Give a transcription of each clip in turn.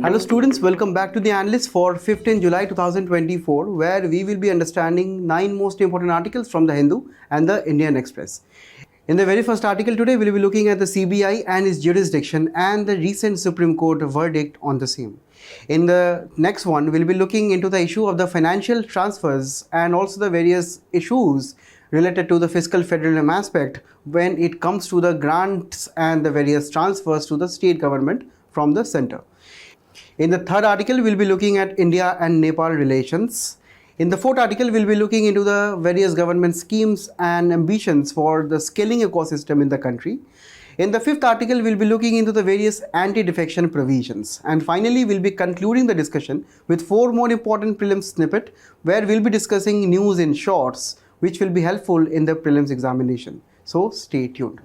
Hello students, welcome back to the Analyst for 15 July 2024, where we will be understanding 9 most important articles from the Hindu and the Indian Express. In the very first article today, we will be looking at the CBI and its jurisdiction and the recent Supreme Court verdict on the same. In the next one, we'll be looking into the issue of the financial transfers and also the various issues related to the fiscal federalism aspect when it comes to the grants and the various transfers to the state government from the center. In the third article, we'll be looking at India and Nepal relations. In the fourth article, we'll be looking into the various government schemes and ambitions for the scaling ecosystem in the country. In the fifth article, we'll be looking into the various anti-defection provisions. And finally, we'll be concluding the discussion with 4 more important prelims snippet where we'll be discussing news in shorts, which will be helpful in the prelims examination. So stay tuned.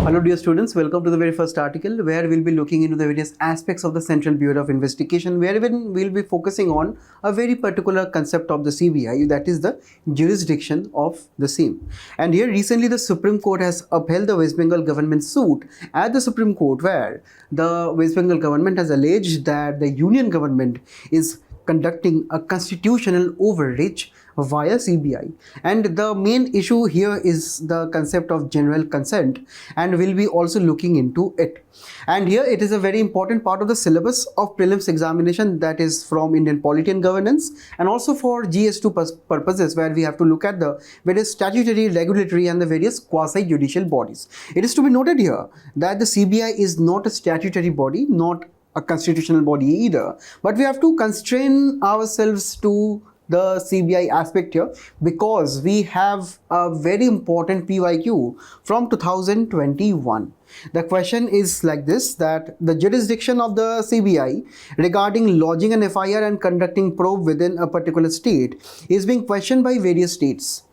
Hello dear students, welcome to the very first article where we'll be looking into the various aspects of the Central Bureau of Investigation, wherein we'll be focusing on a very particular concept of the CBI, that is the jurisdiction of the same. And here recently the Supreme Court has upheld the West Bengal government suit at the Supreme Court, where the West Bengal government has alleged that the union government is conducting a constitutional overreach via CBI. And the main issue here is the concept of general consent, and we'll be also looking into it. And here it is a very important part of the syllabus of prelims examination, that is from Indian polity and governance, and also for GS2 purposes, where we have to look at the various statutory, regulatory and the various quasi-judicial bodies. It is to be noted here that the CBI is not a statutory body, not a constitutional body either, but we have to constrain ourselves to the CBI aspect here because we have a very important PYQ from 2021. The question is like this, that the jurisdiction of the CBI regarding lodging an FIR and conducting probe within a particular state is being questioned by various states.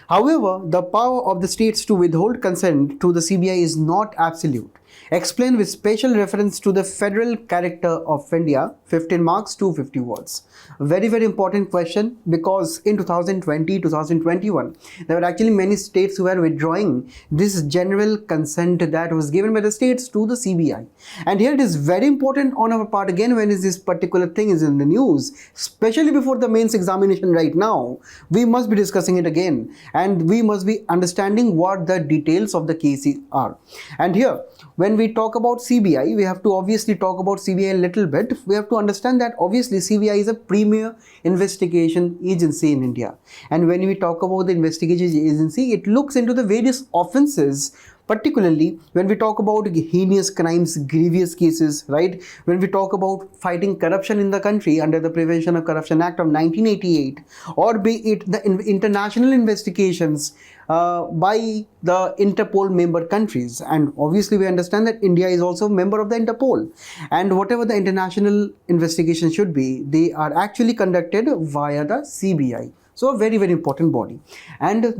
However, the power of the states to withhold consent to the CBI is not absolute. Explained with special reference to the federal character of India, 15 marks, 250 words. Very, very important question, because in 2020-2021, there were actually many states who were withdrawing this general consent that was given by the states to the CBI. And here it is very important on our part again when this particular thing is in the news, especially before the mains examination right now, we must be discussing it again and we must be understanding what the details of the case are. And here, when we talk about CBI, we have to obviously talk about CBI a little bit. We have to understand that obviously CBI is a premier investigation agency in India. And when we talk about the investigation agency, it looks into the various offenses, particularly when we talk about heinous crimes, grievous cases, right? When we talk about fighting corruption in the country under the Prevention of Corruption Act of 1988, or be it the international investigations by the Interpol member countries. And obviously we understand that India is also a member of the Interpol, and whatever the international investigation should be, they are actually conducted via the CBI. So a very, very important body. And for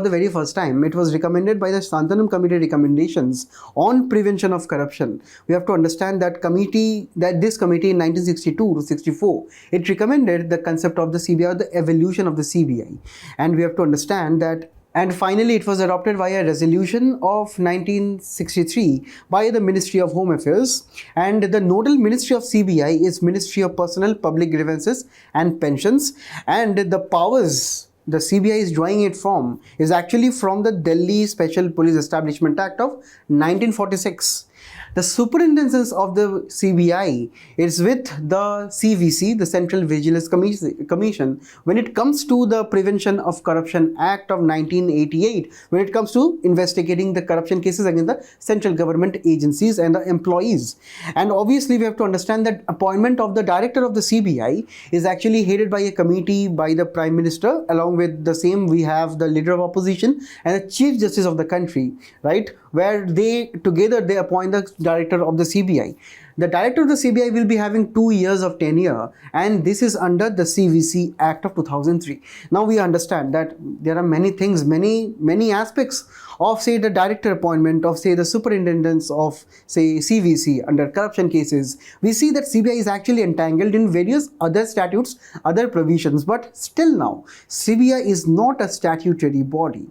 the very first time, it was recommended by the Santanam Committee recommendations on prevention of corruption. We have to understand that this committee in 1962 to 64, it recommended the concept of the CBI, or the evolution of the CBI. And we have to understand that. And finally, it was adopted via resolution of 1963 by the Ministry of Home Affairs. And the nodal ministry of CBI is Ministry of Personnel, Public Grievances and Pensions. And the powers the CBI is drawing it from is actually from the Delhi Special Police Establishment Act of 1946. The superintendence of the CBI is with the CVC, the Central Vigilance Commission, when it comes to the Prevention of Corruption Act of 1988, when it comes to investigating the corruption cases against the central government agencies and the employees. And obviously we have to understand that appointment of the director of the CBI is actually headed by a committee by the Prime Minister. Along with the same, we have the leader of opposition and the Chief Justice of the country, right, where they appoint the director of the CBI. The director of the CBI will be having 2 years of tenure, and this is under the CVC Act of 2003. Now we understand that there are many things, many aspects of, say, the director appointment, of, say, the superintendents of, say, CVC under corruption cases. We see that CBI is actually entangled in various other statutes, other provisions, but still now CBI is not a statutory body.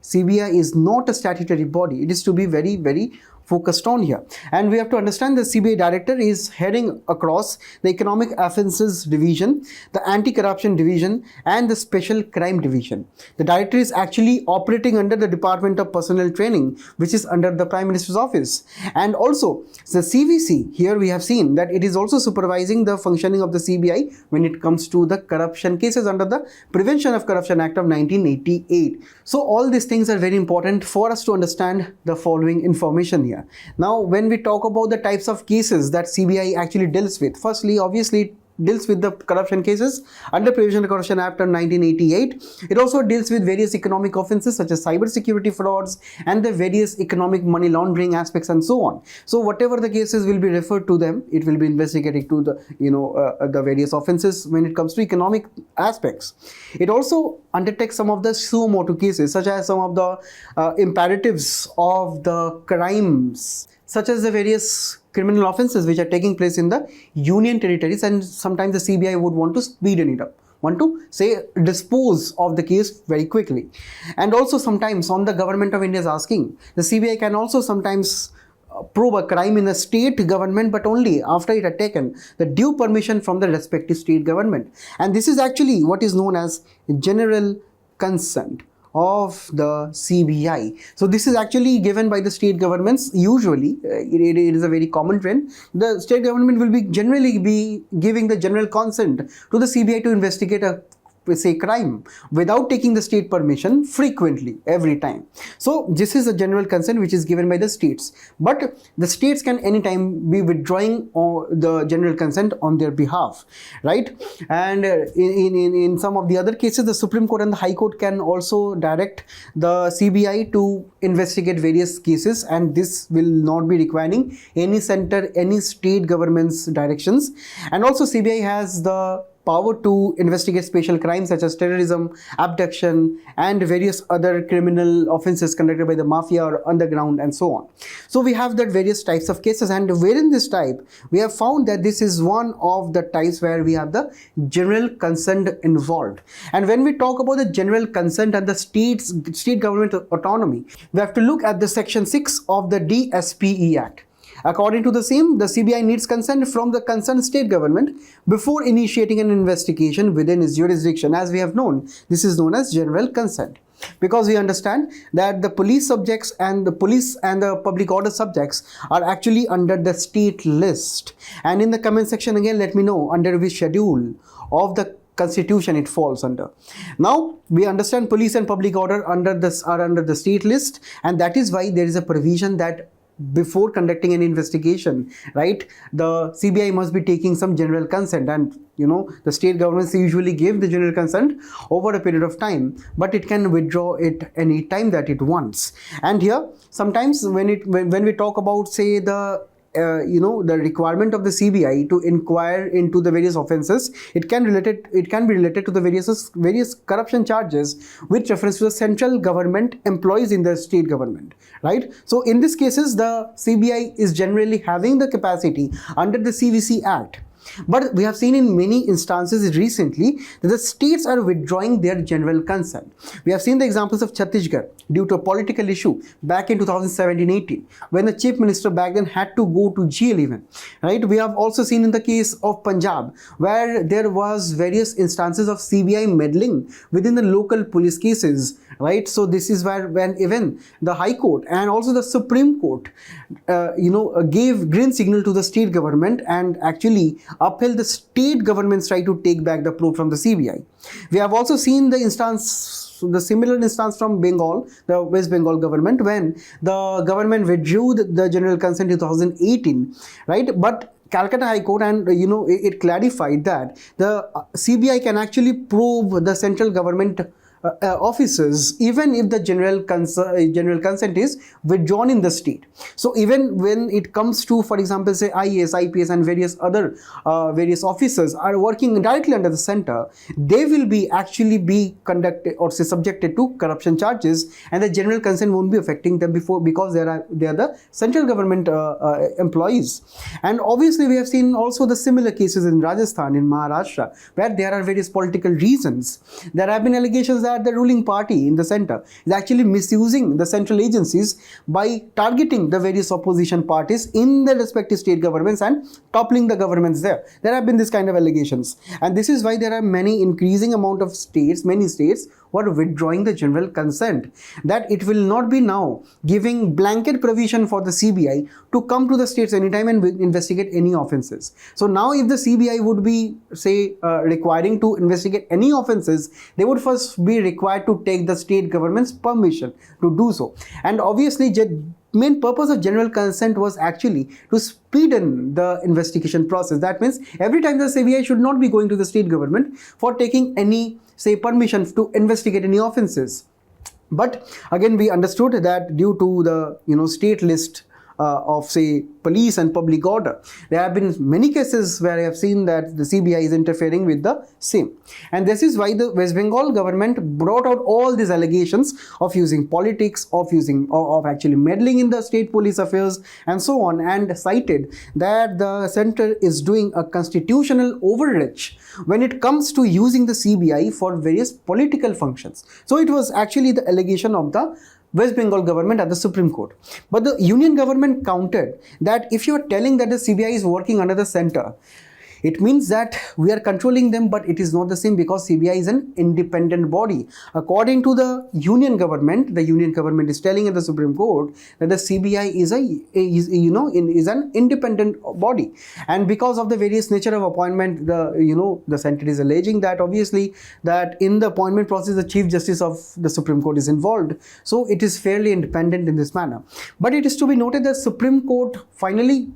CBI is not a statutory body. It is to be very, very focused on here. And we have to understand the CBI director is heading across the Economic Offences Division, the Anti-Corruption Division, and the Special Crime Division. The director is actually operating under the Department of Personnel Training, which is under the Prime Minister's office. And also the CVC, here we have seen that it is also supervising the functioning of the CBI when it comes to the corruption cases under the Prevention of Corruption Act of 1988. So all these things are very important for us to understand the following information here. Now, when we talk about the types of cases that CBI actually deals with, firstly, obviously, it deals with the corruption cases under Prevention of Corruption Act of 1988. It also deals with various economic offences such as cyber security frauds and the various economic money laundering aspects and so on. So whatever the cases will be referred to them, it will be investigating to the the various offences when it comes to economic aspects. It also undertakes some of the suo motu cases, such as some of the imperatives of the crimes, such as the various criminal offences which are taking place in the union territories, and sometimes the CBI would want to speeden it up, want to say dispose of the case very quickly. And also sometimes on the government of India is asking, the CBI can also sometimes probe a crime in the state government, but only after it had taken the due permission from the respective state government. And this is actually what is known as general consent of the CBI. So this is actually given by the state governments. Usually it is a very common trend. The state government will be generally be giving the general consent to the CBI to investigate a crime without taking the state permission frequently, every time. So this is a general consent which is given by the states, but the states can anytime be withdrawing the general consent on their behalf, right? And in some of the other cases, the Supreme Court and the High Court can also direct the CBI to investigate various cases, and this will not be requiring any state government's directions. And also CBI has the power to investigate special crimes such as terrorism, abduction, and various other criminal offences conducted by the mafia or underground and so on. So we have that various types of cases, and wherein this type, we have found that this is one of the types where we have the general consent involved. And when we talk about the general consent and the state government autonomy, we have to look at the Section 6 of the DSPE Act. According to the same, the CBI needs consent from the concerned state government before initiating an investigation within its jurisdiction. As we have known, this is known as general consent, because we understand that the police subjects and the police and the public order subjects are actually under the state list. And in the comment section again, let me know under which schedule of the Constitution it falls under. Now we understand police and public order are under the state list, and that is why there is a provision that before conducting an investigation, right, the CBI must be taking some general consent. And the state governments usually give the general consent over a period of time, but it can withdraw it any time that it wants. And here sometimes when we talk about, say, the the requirement of the CBI to inquire into the various offences, it can be related to the various corruption charges with reference to the central government employees in the state government, right? So in these cases, the CBI is generally having the capacity under the CVC Act. But we have seen in many instances recently that the states are withdrawing their general consent. We have seen the examples of Chhattisgarh due to a political issue back in 2017-18, when the chief minister back then had to go to jail even, right? We have also seen in the case of Punjab, where there was various instances of CBI meddling within the local police cases, right? So this is where when even the High Court and also the Supreme Court gave green signal to the state government and actually upheld the state government's right to take back the probe from the CBI. We have also seen the similar instance from Bengal, the West Bengal government, when the government withdrew the general consent in 2018, right? But Calcutta High Court and it clarified that the CBI can actually probe the central government officers even if the general consent is withdrawn in the state. So even when it comes to, for example, say IAS, IPS and various other various officers are working directly under the center, they will be actually be conducted or say subjected to corruption charges, and the general consent won't be affecting them because they are the central government employees. And obviously we have seen also the similar cases in Rajasthan, in Maharashtra, where there are various political reasons. There have been allegations that that the ruling party in the center is actually misusing the central agencies by targeting the various opposition parties in the respective state governments and toppling the governments there. There have been this kind of allegations, and this is why there are many increasing amount of states, many states who are withdrawing the general consent, that it will not be now giving blanket provision for the CBI to come to the states anytime and investigate any offenses. So now if the CBI would be, say, requiring to investigate any offenses, they would first be required to take the state government's permission to do so. And obviously main purpose of general consent was actually to speeden the investigation process. That means every time the CBI should not be going to the state government for taking any, say, permission to investigate any offenses. But again, we understood that due to the state list of, say, police and public order, there have been many cases where I have seen that the CBI is interfering with the same. And this is why the West Bengal government brought out all these allegations of using politics, of actually meddling in the state police affairs and so on, and cited that the center is doing a constitutional overreach when it comes to using the CBI for various political functions. So it was actually the allegation of the West Bengal government at the Supreme Court. But the union government countered that if you are telling that the CBI is working under the center, it means that we are controlling them, but it is not the same, because CBI is an independent body. According to the union government is telling at the Supreme Court that the CBI is an independent body, and because of the various nature of appointment, the center is alleging that obviously that in the appointment process the Chief Justice of the Supreme Court is involved, so it is fairly independent in this manner. But it is to be noted that Supreme Court finally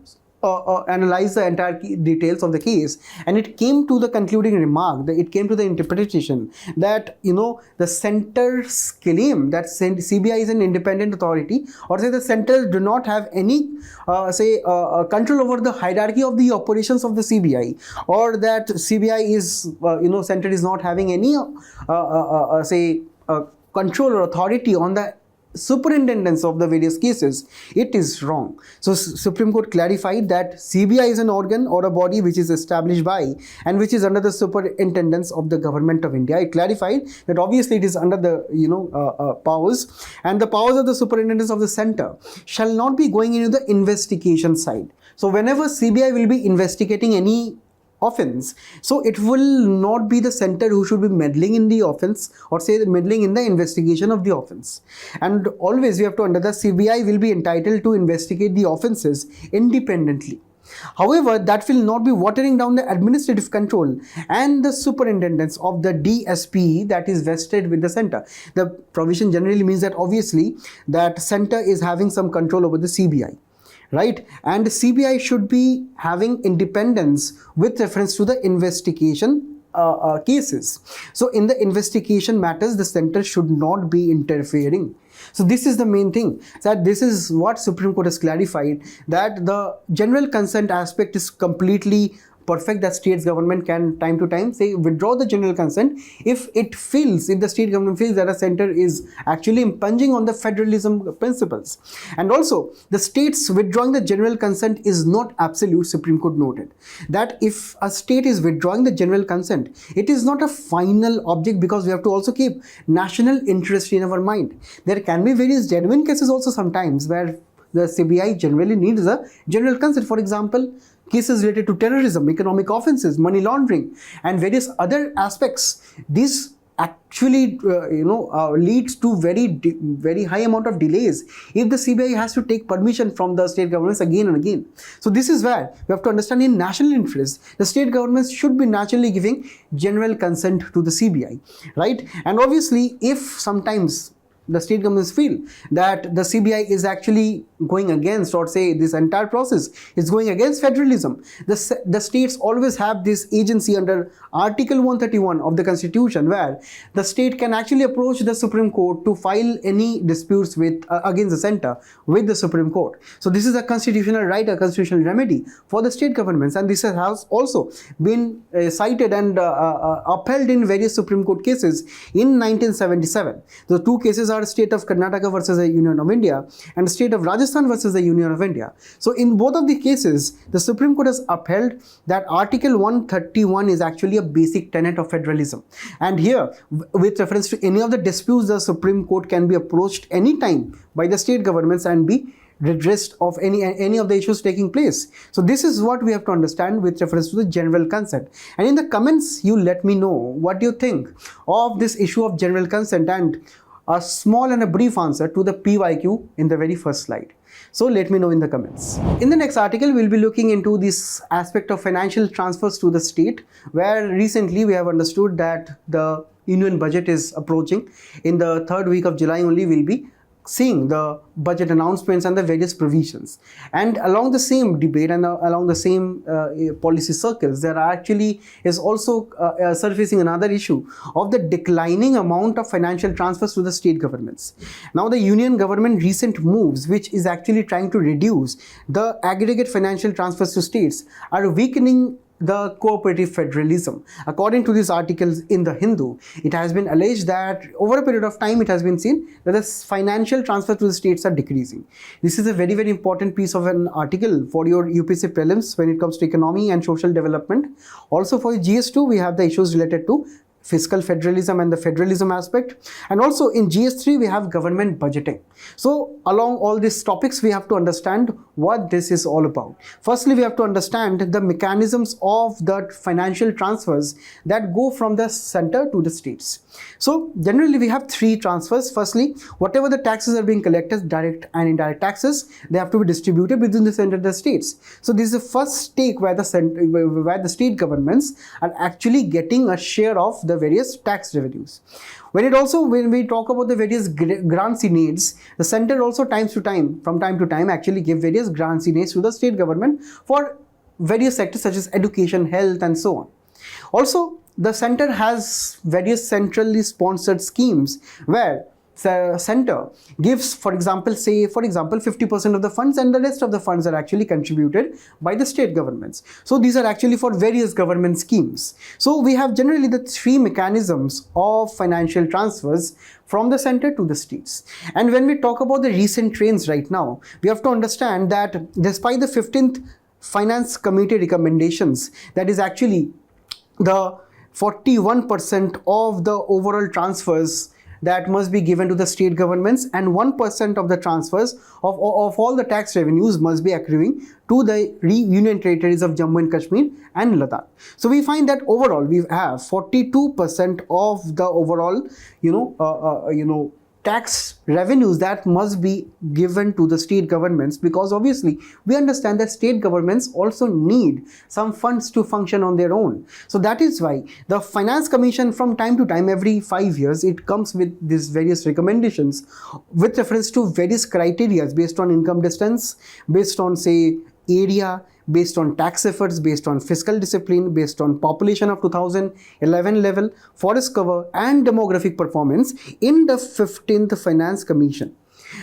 analyzed the entire details of the case, and it came to the concluding remark, that it came to the interpretation that the center's claim that CBI is an independent authority, or say the center do not have any control over the hierarchy of the operations of the CBI, or that CBI is center is not having any control or authority on the superintendence of the various cases, it is wrong. So Supreme Court clarified that CBI is an organ or a body which is established by and which is under the superintendence of the government of India. It clarified that obviously it is under the powers, and the powers of the superintendence of the center shall not be going into the investigation side. So whenever CBI will be investigating any offense, so it will not be the center who should be meddling in the offense, or say meddling in the investigation of the offense. And always we have to understand that CBI will be entitled to investigate the offenses independently. However, that will not be watering down the administrative control and the superintendence of the DSP that is vested with the center. The provision generally means that obviously that center is having some control over the CBI. Right, and CBI should be having independence with reference to the investigation cases. So in the investigation matters, the center should not be interfering. So this is the main thing, that this is what Supreme Court has clarified, that the general consent aspect is completely perfect, that states government can time to time say withdraw the general consent if the state government feels that a center is actually impinging on the federalism principles. And also the states withdrawing the general consent is not absolute. Supreme Court noted that if a state is withdrawing the general consent, it is not a final object, because we have to also keep national interest in our mind. There can be various genuine cases also sometimes where the CBI generally needs a general consent. For example, cases related to terrorism, economic offenses, money laundering, and various other aspects. This actually leads to very high amount of delays if the CBI has to take permission from the state governments again and again. So this is where we have to understand, in national interest, the state governments should be naturally giving general consent to the CBI, right? And obviously, if sometimes the state governments feel that the CBI is actually going against, or say this entire process is going against federalism, the states always have this agency under Article 131 of the Constitution, where the state can actually approach the Supreme Court to file any disputes with against the center with the Supreme Court. So this is a constitutional right, a constitutional remedy for the state governments, and this has also been cited and upheld in various Supreme Court cases in 1977. The two cases are are state of Karnataka versus the Union of India and state of Rajasthan versus the Union of India. So in both of the cases, the Supreme Court has upheld that Article 131 is actually a basic tenet of federalism. And here, with reference to any of the disputes, the Supreme Court can be approached anytime by the state governments and be redressed of any of the issues taking place. So this is what we have to understand with reference to the general consent. And in the comments, you let me know what you think of this issue of general consent and a small and a brief answer to the PYQ in the very first slide. So let me know in the comments. In the next article, we'll be looking into this aspect of financial transfers to the state, where recently we have understood that the union budget is approaching. In the third week of July only, we'll be seeing the budget announcements and the various provisions. And along the same debate and along the same policy circles, there actually is also surfacing another issue of the declining amount of financial transfers to the state governments. Now the union government recent moves, which is actually trying to reduce the aggregate financial transfers to states, are weakening the cooperative federalism. According to these articles in the Hindu, it has been alleged that over a period of time it has been seen that the financial transfer to the states are decreasing. This is a very, very important piece of an article for your UPSC prelims when it comes to economy and social development. Also for GS2, we have the issues related to fiscal federalism and the federalism aspect, and also in GS3 we have government budgeting. So along all these topics, we have to understand what this is all about. Firstly, we have to understand the mechanisms of the financial transfers that go from the center to the states. So generally we have three transfers. Firstly, whatever the taxes are being collected, direct and indirect taxes, they have to be distributed within the center of the states. So this is the first stake where the state governments are actually getting a share of the various tax revenues. When we talk about the various grants in aids, the center also from time to time actually give various grants in aids to the state government for various sectors such as education, health and so on. Also, the center has various centrally sponsored schemes where the center gives, for example, 50% of the funds, and the rest of the funds are actually contributed by the state governments. So these are actually for various government schemes. So we have generally the three mechanisms of financial transfers from the center to the states. And when we talk about the recent trends right now, we have to understand that despite the 15th Finance Committee recommendations, that is actually the 41% of the overall transfers that must be given to the state governments, and 1% of the transfers of all the tax revenues must be accruing to the union territories of Jammu and Kashmir and Ladakh. So we find that overall we have 42% of the overall tax revenues that must be given to the state governments, because obviously we understand that state governments also need some funds to function on their own. So that is why the Finance Commission from time to time, every 5 years, it comes with these various recommendations with reference to various criteria based on income distance, based on say area, based on tax efforts, based on fiscal discipline, based on population of 2011 level, forest cover and demographic performance in the 15th Finance Commission.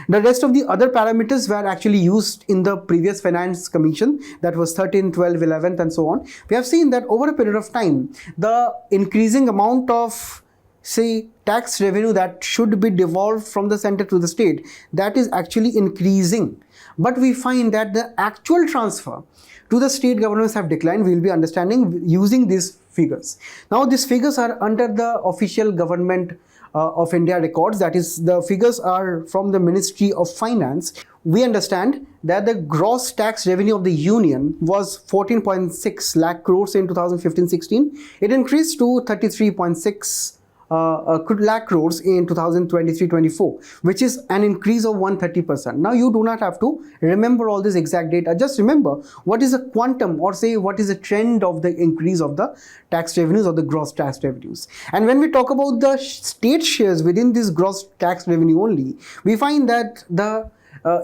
The rest of the other parameters were actually used in the previous Finance Commission, that was 13, 12, 11th and so on. We have seen that over a period of time, the increasing amount of say tax revenue that should be devolved from the center to the state, that is actually increasing. But we find that the actual transfer to the state governments have declined. We will be understanding using these figures. Now these figures are under the official government of India records, that is the figures are from the Ministry of Finance. We understand that the gross tax revenue of the union was 14.6 lakh crores in 2015-16. It increased to 33.6 lakh crores in 2023-24, which is an increase of 130%. Now you do not have to remember all this exact data, just remember what is the quantum, or say what is the trend of the increase of the tax revenues or the gross tax revenues. And when we talk about the state shares within this gross tax revenue only, we find that the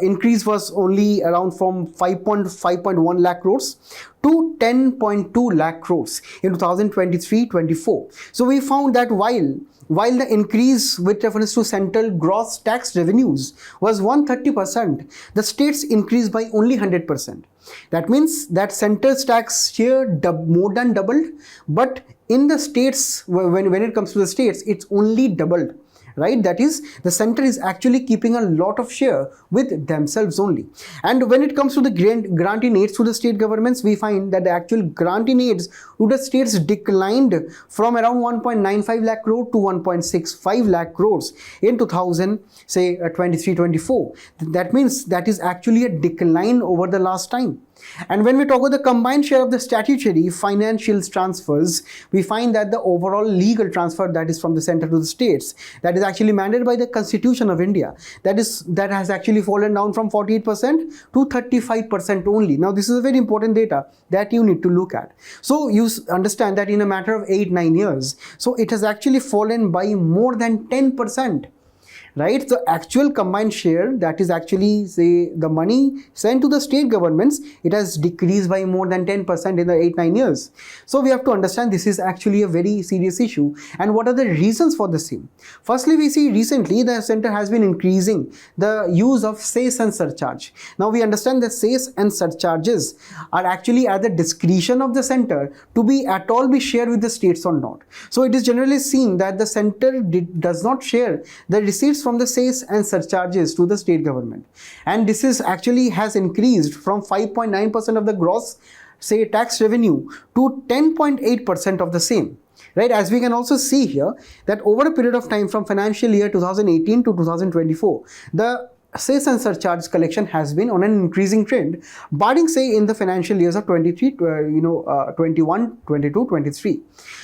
increase was only around from 5.1 lakh crores to 10.2 lakh crores in 2023-24. So we found that while the increase with reference to central gross tax revenues was 130%, the states increased by only 100%. That means that center's tax share more than doubled, but in the states, when it comes to the states, it's only doubled. right? That is, the center is actually keeping a lot of share with themselves only. And when it comes to the granting aids to the state governments, we find that the actual granting aids to the states declined from around 1.95 lakh crore to 1.65 lakh crores in 2023-24. That means that is actually a decline over the last time. And when we talk about the combined share of the statutory financial transfers, we find that the overall legal transfer, that is from the center to the states, that is actually mandated by the Constitution of India, that has actually fallen down from 48% to 35% only. Now this is a very important data that you need to look at. So you understand that in a matter of 8-9 years, so it has actually fallen by more than 10%. Right, the actual combined share, that is actually, say, the money sent to the state governments, it has decreased by more than 10% in the 8-9 years. So we have to understand this is actually a very serious issue. And what are the reasons for the same? Firstly, we see recently the center has been increasing the use of cess and surcharge. Now we understand that cess and surcharges are actually at the discretion of the center to be at all be shared with the states or not. So it is generally seen that the center does not share the receipts from the cess and surcharges to the state government, and this is actually has increased from 5.9% of the gross, say, tax revenue to 10.8% of the same. Right, as we can also see here that over a period of time from financial year 2018 to 2024, the cess and surcharge collection has been on an increasing trend, barring, say, in the financial years of 21, 22, 23.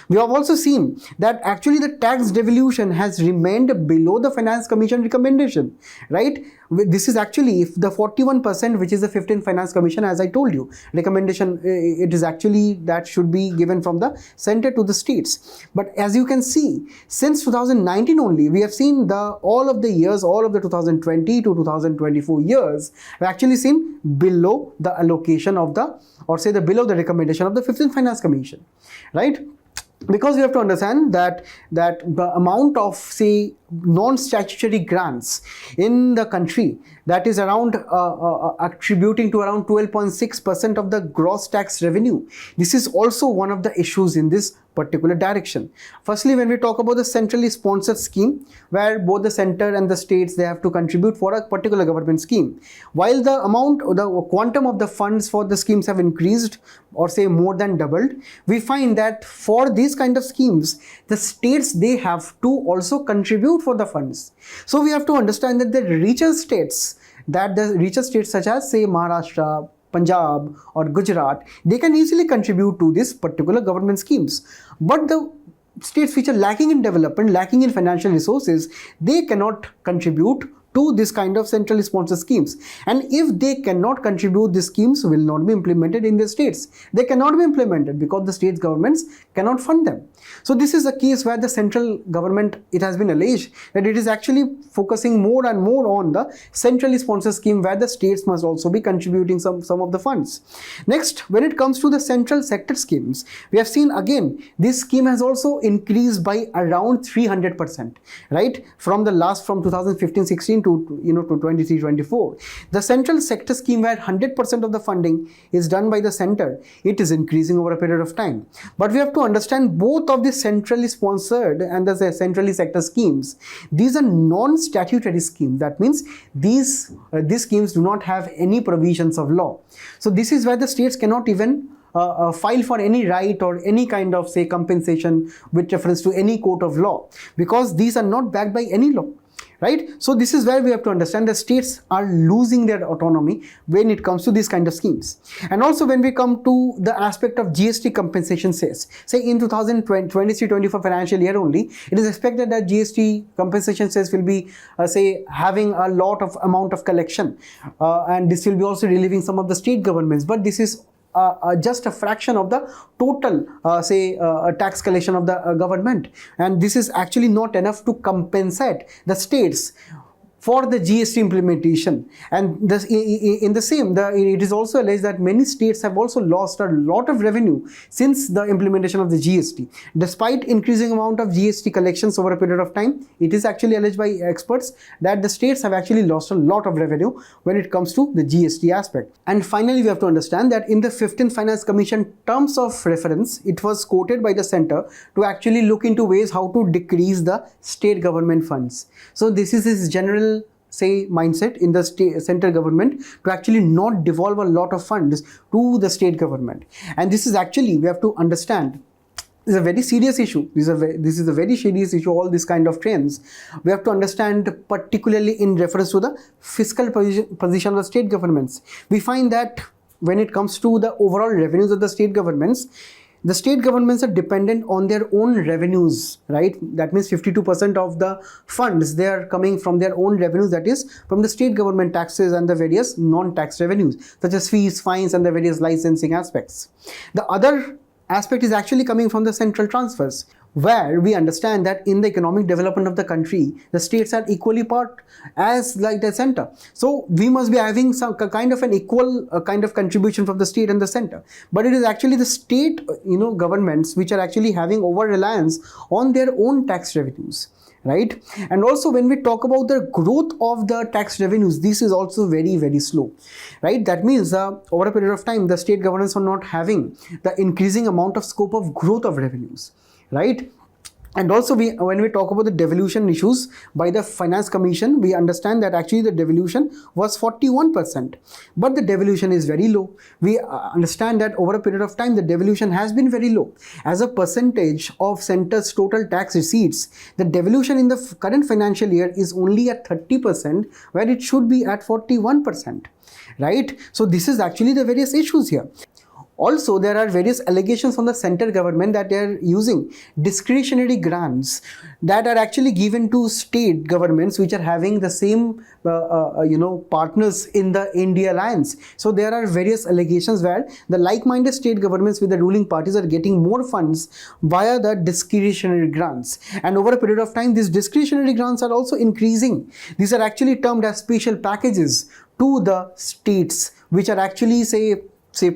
We have also seen that actually the tax devolution has remained below the Finance Commission recommendation, right? This is actually the 41%, which is the 15th Finance Commission, as I told you, recommendation, it is actually that should be given from the center to the states. But as you can see, since 2019 only, we have seen all of the 2020 to 2024 years, we have actually seen below the allocation of below the recommendation of the 15th Finance Commission, right? Because we have to understand that the amount of, say, non-statutory grants in the country, that is around attributing to around 12.6% of the gross tax revenue. This is also one of the issues in this particular direction. Firstly, when we talk about the centrally sponsored scheme, where both the center and the states, they have to contribute for a particular government scheme, while the amount or the quantum of the funds for the schemes have increased or, say, more than doubled, we find that for these kind of schemes, the states, they have to also contribute for the funds. So we have to understand that the richer states such as, say, Maharashtra, Punjab or Gujarat, they can easily contribute to this particular government schemes. But the states which are lacking in development, lacking in financial resources, they cannot contribute to this kind of centrally sponsored schemes. And if they cannot contribute, these schemes will not be implemented in the states. They cannot be implemented because the state governments cannot fund them. So this is a case where the central government, it has been alleged that it is actually focusing more and more on the centrally sponsored scheme, where the states must also be contributing some of the funds. Next, when it comes to the central sector schemes, we have seen again this scheme has also increased by around 300%, right? From 2015-16 to 23-24. The central sector scheme, where 100% of the funding is done by the center, it is increasing over a period of time. But we have to understand both of the centrally sponsored and the centrally sector schemes, these are non-statutory schemes. That means these schemes do not have any provisions of law. So this is where the states cannot even file for any right or any kind of, say, compensation with reference to any court of law, because these are not backed by any law. Right? So this is where we have to understand that states are losing their autonomy when it comes to these kind of schemes. And also when we come to the aspect of GST compensation cess, say in 2023-24 financial year only, it is expected that GST compensation cess will be, say, having a lot of amount of collection, and this will be also relieving some of the state governments. But this is just a fraction of the total, tax collection of the government, and this is actually not enough to compensate the states for the GST implementation. And this, in the same, it is also alleged that many states have also lost a lot of revenue since the implementation of the GST. Despite increasing amount of GST collections over a period of time, it is actually alleged by experts that the states have actually lost a lot of revenue when it comes to the GST aspect. And finally, we have to understand that in the 15th Finance Commission terms of reference, it was quoted by the center to actually look into ways how to decrease the state government funds. So this is his general mindset in the central government to actually not devolve a lot of funds to the state government. And this is actually, we have to understand, is a very serious issue. This is a very serious issue, all these kind of trends. We have to understand, particularly in reference to the fiscal position of the state governments. We find that when it comes to the overall revenues of the state governments are dependent on their own revenues, right? That means 52% of the funds, they are coming from their own revenues, that is from the state government taxes and the various non-tax revenues, such as fees, fines, and the various licensing aspects. The other aspect is actually coming from the central transfers, where we understand that in the economic development of the country, the states are equally part as like the center. So we must be having some kind of an equal kind of contribution from the state and the center. But it is actually the state, governments which are actually having over-reliance on their own tax revenues, right? And also when we talk about the growth of the tax revenues, this is also very, very slow, right? That means over a period of time, the state governments are not having the increasing amount of scope of growth of revenues, right? And also when we talk about the devolution issues by the Finance Commission, we understand that actually the devolution was 41%, but the devolution is very low. We understand that over a period of time, the devolution has been very low. As a percentage of center's total tax receipts, the devolution in the current financial year is only at 30%, where it should be at 41%, right? So this is actually the various issues here. Also, there are various allegations from the central government that they are using discretionary grants that are actually given to state governments which are having the same partners in the India alliance. So there are various allegations where the like-minded state governments with the ruling parties are getting more funds via the discretionary grants. And over a period of time, these discretionary grants are also increasing. These are actually termed as special packages to the states, which are actually say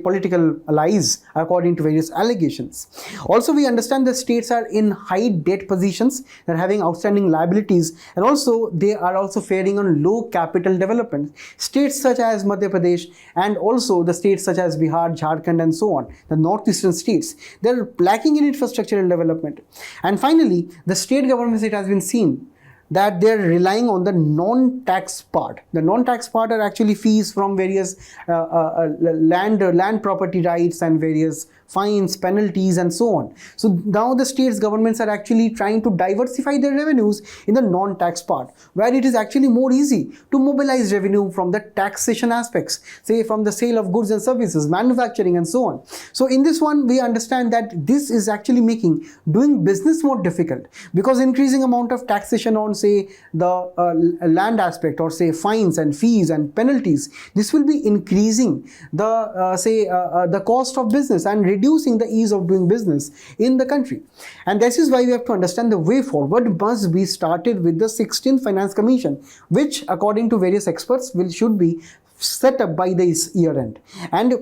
political allies according to various allegations. Also, we understand the states are in high debt positions, they're having outstanding liabilities, and also they are also faring on low capital development. States such as Madhya Pradesh and also the states such as Bihar, Jharkhand and so on, the northeastern states, they're lacking in infrastructural development. And finally, the state governments, it has been seen that they're relying on the non-tax part. The non-tax part are actually fees from various land property rights and various fines, penalties and so on. So now the states governments are actually trying to diversify their revenues in the non-tax part, where it is actually more easy to mobilize revenue from the taxation aspects, say from the sale of goods and services, manufacturing and so on. So in this one, we understand that this is actually making doing business more difficult, because increasing amount of taxation on say the land aspect, or say fines and fees and penalties, this will be increasing the the cost of business and reducing the ease of doing business in the country. And this is why we have to understand the way forward must be started with the 16th Finance Commission, which according to various experts should be set up by this year end. And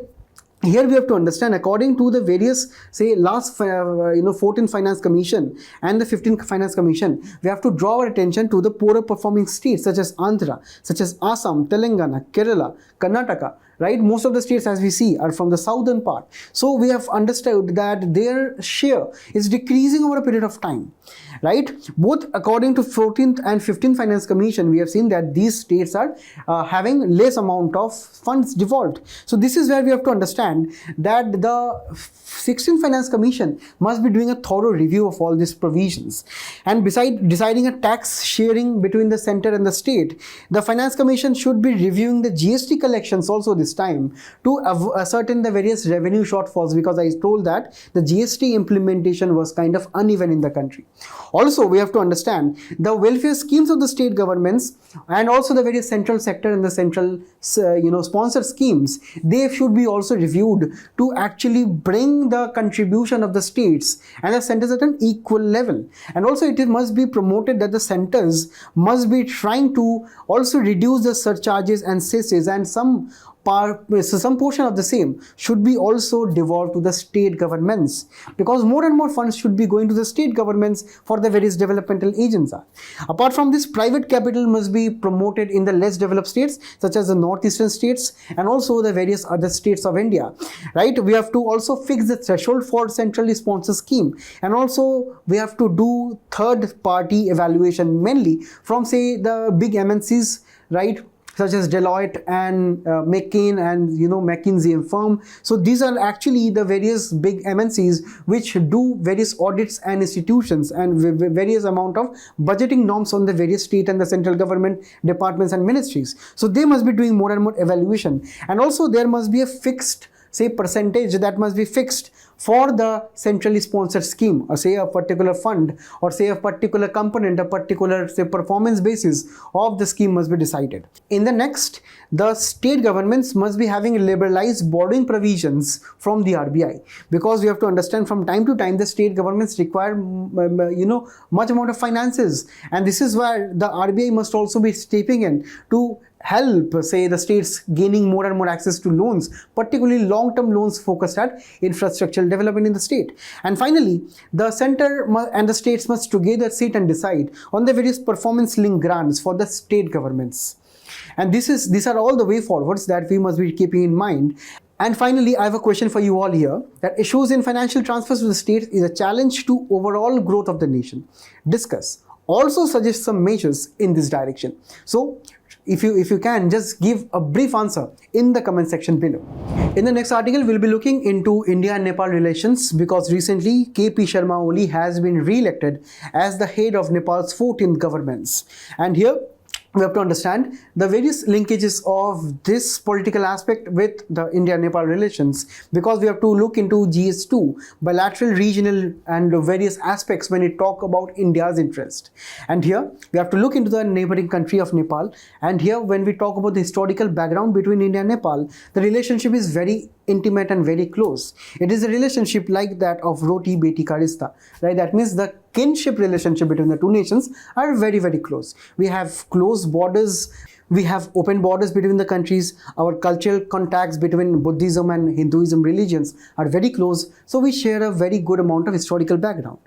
here we have to understand, according to the various say last 14th Finance Commission and the 15th Finance Commission, we have to draw our attention to the poorer performing states such as Andhra, such as Assam, Telangana, Kerala, Karnataka, right? Most of the states, as we see, are from the southern part. So we have understood that their share is decreasing over a period of time, right? Both according to 14th and 15th Finance Commission, we have seen that these states are having less amount of funds devolved. So this is where we have to understand that the 16th Finance Commission must be doing a thorough review of all these provisions. And besides deciding a tax sharing between the center and the state, the Finance Commission should be reviewing the GST collections also this time to ascertain the various revenue shortfalls, because I told that the GST implementation was kind of uneven in the country. Also, we have to understand the welfare schemes of the state governments and also the various central sector and the central sponsor schemes, they should be also reviewed viewed to actually bring the contribution of the states and the centers at an equal level. And also it must be promoted that the centers must be trying to also reduce the surcharges and cesses, and some portion of the same should be also devolved to the state governments, because more and more funds should be going to the state governments for the various developmental agencies. Apart from this, private capital must be promoted in the less developed states such as the northeastern states and also the various other states of India, right? We have to also fix the threshold for centrally sponsored scheme, and also we have to do third party evaluation mainly from, say, the big MNCs, right, such as Deloitte and McKinsey and McKinsey and firm. So these are actually the various big MNCs which do various audits and institutions and various amount of budgeting norms on the various state and the central government departments and ministries. So they must be doing more and more evaluation, and also there must be a fixed, say, percentage that must be fixed for the centrally sponsored scheme, or say a particular fund, or say a particular component, a particular, say, performance basis of the scheme must be decided. In the next, the state governments must be having liberalized borrowing provisions from the RBI, because we have to understand from time to time the state governments require much amount of finances, and this is where the RBI must also be stepping in to help, say, the states gaining more and more access to loans, particularly long-term loans focused at infrastructural development in the state. And finally, the center and the states must together sit and decide on the various performance-linked grants for the state governments. And these are all the way forwards that we must be keeping in mind. And finally, I have a question for you all here, that issues in financial transfers to the states is a challenge to overall growth of the nation. Discuss. Also suggest some measures in this direction. So, if you can, just give a brief answer in the comment section below. In the next article, we'll be looking into India and Nepal relations, because recently KP Sharma Oli has been re-elected as the head of Nepal's 14th governments. And here we have to understand the various linkages of this political aspect with the India-Nepal relations, because we have to look into GS2, bilateral, regional and various aspects when we talk about India's interest. And here we have to look into the neighboring country of Nepal, and here when we talk about the historical background between India and Nepal, the relationship is very intimate and very close. It is a relationship like that of Roti Beti Ka Rishta, right? That means the kinship relationship between the two nations are very, very close. We have close borders, we have open borders between the countries, our cultural contacts between Buddhism and Hinduism religions are very close, so we share a very good amount of historical background.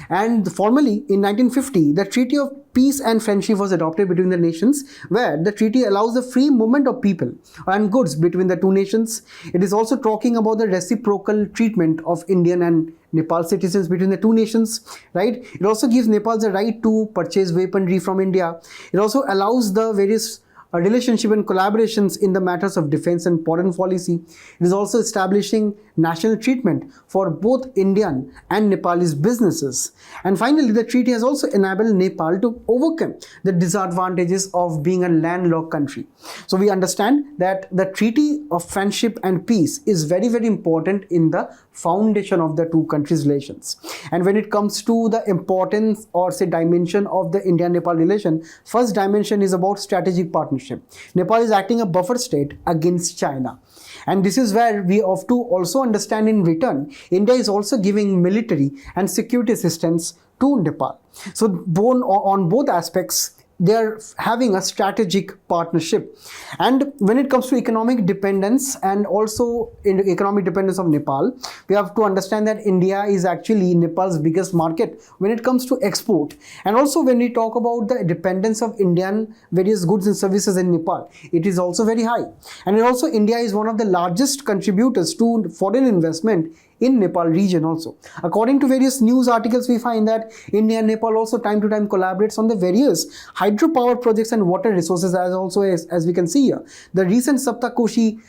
And formally, in 1950, the Treaty of Peace and Friendship was adopted between the nations, where the treaty allows the free movement of people and goods between the two nations. It is also talking about the reciprocal treatment of Indian and Nepal citizens between the two nations, right? It also gives Nepal the right to purchase weaponry from India. It also allows the various relationship and collaborations in the matters of defense and foreign policy. It is also establishing national treatment for both Indian and Nepalese businesses. And finally, the treaty has also enabled Nepal to overcome the disadvantages of being a landlocked country. So we understand that the Treaty of Friendship and Peace is very, very important in the foundation of the two countries' relations. And when it comes to the importance, or say dimension, of the India-Nepal relation, first dimension is about strategic partnership. Nepal is acting a buffer state against China. And this is where we have to also understand in return, India is also giving military and security assistance to Nepal. So on both aspects, they are having a strategic partnership. And when it comes to economic dependence and also in economic dependence of Nepal, we have to understand that India is actually Nepal's biggest market when it comes to export. And also when we talk about the dependence of Indian various goods and services in Nepal, it is also very high. And also India is one of the largest contributors to foreign investment in Nepal region also. According to various news articles, we find that India and Nepal also time to time collaborates on the various hydropower projects and water resources, as we can see here. The recent Saptakoshi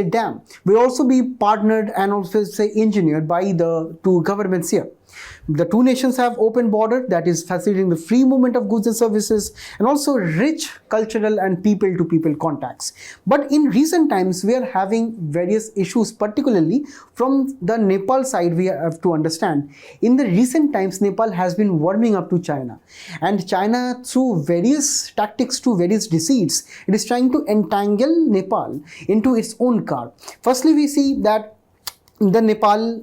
dam will also be partnered and also engineered by the two governments here. The two nations have open border that is facilitating the free movement of goods and services, and also rich cultural and people-to-people contacts. But in recent times, we are having various issues, particularly from the Nepal side. We have to understand, in the recent times, Nepal has been warming up to China, and China, through various tactics, to various deceits, it is trying to entangle Nepal into its own car. Firstly, we see that the Nepal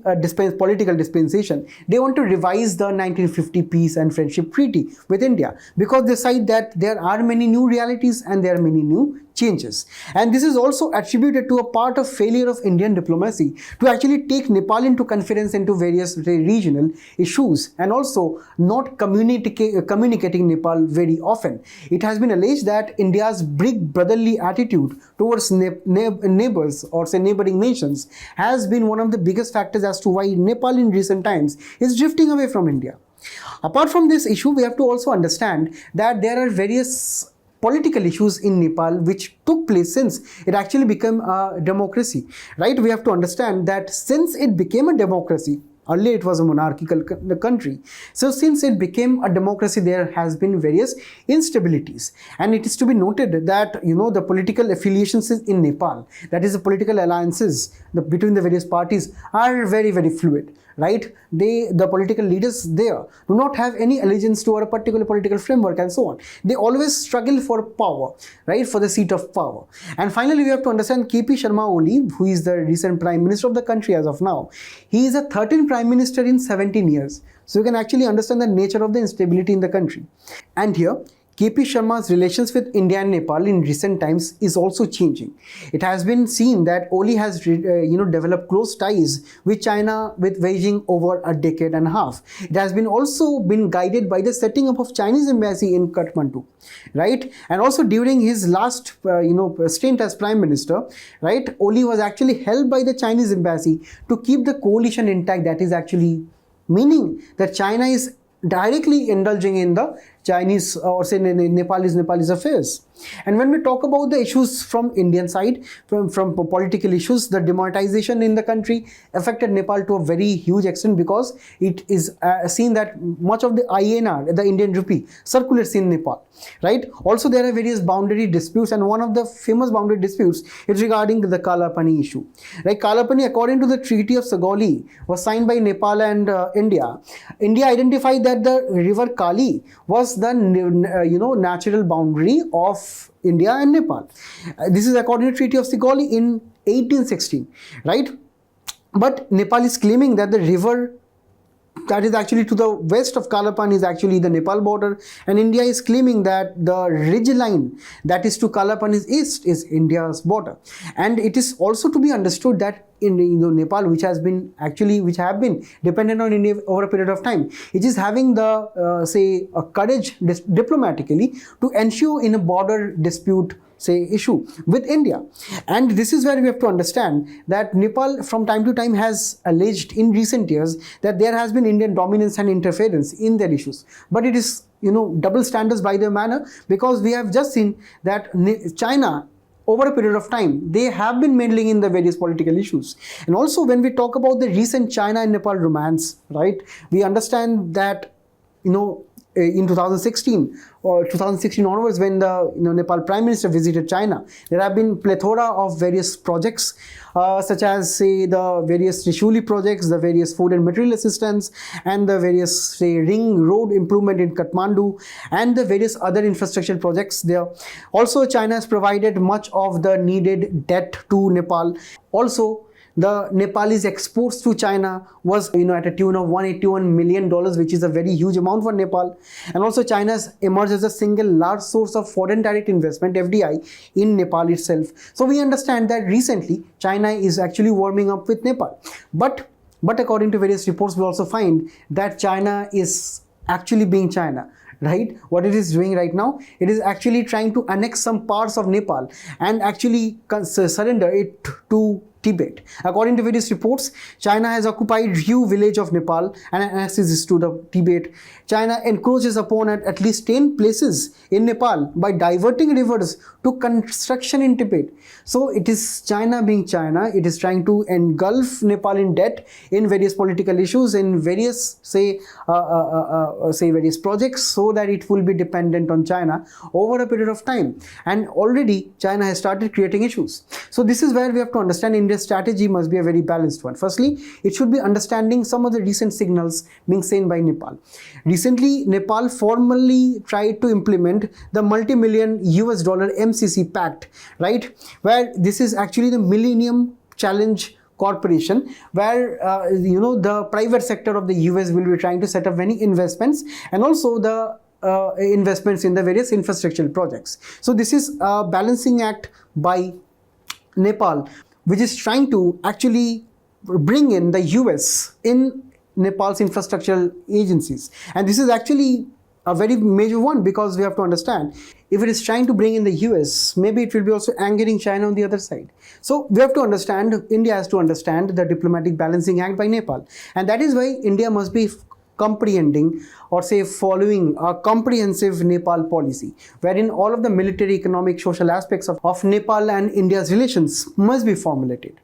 political dispensation, they want to revise the 1950 peace and friendship treaty with India, because they cite that there are many new realities and there are many new changes. And this is also attributed to a part of failure of Indian diplomacy to actually take Nepal into conference into various regional issues, and also not communicating Nepal very often. It has been alleged that India's big brotherly attitude towards neighbors, or say neighboring nations, has been one of the biggest factors as to why Nepal in recent times is drifting away from India. Apart from this issue, we have to also understand that there are various political issues in Nepal which took place since it actually became a democracy, right? We have to understand that since it became a democracy, earlier it was a monarchical country. So since it became a democracy, there has been various instabilities. And it is to be noted that, the political affiliations in Nepal, that is the political alliances between the various parties, are very, very fluid, right? The political leaders there do not have any allegiance to a particular political framework and so on. They always struggle for power, right? For the seat of power. And finally, we have to understand KP Sharma Oli, who is the recent Prime Minister of the country as of now. He is a 13th Prime Minister in 17 years. So you can actually understand the nature of the instability in the country. And here, KP Sharma's relations with India and Nepal in recent times is also changing. It has been seen that Oli has developed close ties with China, with Beijing, over a decade and a half. It has been also been guided by the setting up of Chinese embassy in Kathmandu, right? And also during his last stint as Prime Minister, right, Oli was actually helped by the Chinese embassy to keep the coalition intact. That is actually meaning that China is directly indulging in the Chinese, or say Nepalese affairs. And when we talk about the issues from Indian side, from political issues, the demonetization in the country affected Nepal to a very huge extent, because it is seen that much of the INR, the Indian rupee, circulates in Nepal, right? Also, there are various boundary disputes, and one of the famous boundary disputes is regarding the Kalapani issue. Right? Kalapani, according to the Treaty of Sagali, was signed by Nepal and India. India identified that the river Kali was the natural boundary of India and Nepal. This is according to Treaty of Sagali in 1816, right? But Nepal is claiming that the river that is actually to the west of Kalapan is actually the Nepal border, and India is claiming that the ridge line that is to Kalapan is east is India's border. And it is also to be understood that in Nepal, which have been dependent on India over a period of time, it is having the courage diplomatically to ensure in a border dispute issue with India. And this is where we have to understand that Nepal from time to time has alleged in recent years that there has been Indian dominance and interference in their issues, but it is double standards by their manner, because we have just seen that China, over a period of time, they have been meddling in the various political issues. And also, when we talk about the recent China and Nepal romance, right, we understand that in 2016 or 2016 onwards, when the Nepal Prime Minister visited China, there have been plethora of various projects, such as the various Trishuli projects, the various food and material assistance, and the various ring road improvement in Kathmandu, and the various other infrastructure projects there. Also, China has provided much of the needed debt to Nepal. Also, the Nepalese exports to China was at a tune of $181 million, which is a very huge amount for Nepal. And also, China has emerged as a single large source of foreign direct investment, FDI, in Nepal itself. So we understand that recently China is actually warming up with Nepal. But according to various reports, we also find that China is actually being China. Right? What it is doing right now, it is actually trying to annex some parts of Nepal and actually surrender it to Tibet. According to various reports, China has occupied Ryu village of Nepal and annexes to the Tibet. China encroaches upon at least 10 places in Nepal by diverting rivers to construction in Tibet. So it is China being China. It is trying to engulf Nepal in debt in various political issues, in various various projects, so that it will be dependent on China over a period of time. And already China has started creating issues. So this is where we have to understand India's strategy must be a very balanced one. Firstly, it should be understanding some of the recent signals being seen by Nepal. Recently, Nepal formally tried to implement the multi-million US dollar MCC Pact, right? Where this is actually the Millennium Challenge Corporation, where the private sector of the US will be trying to set up many investments, and also the investments in the various infrastructural projects. So this is a balancing act by Nepal, which is trying to actually bring in the US in Nepal's infrastructural agencies. And this is actually a very major one, because we have to understand, if it is trying to bring in the US, maybe it will be also angering China on the other side. So we have to understand, India has to understand the diplomatic balancing act by Nepal. And that is why India must be comprehending, or say following, a comprehensive Nepal policy, wherein all of the military, economic, social aspects of Nepal and India's relations must be formulated.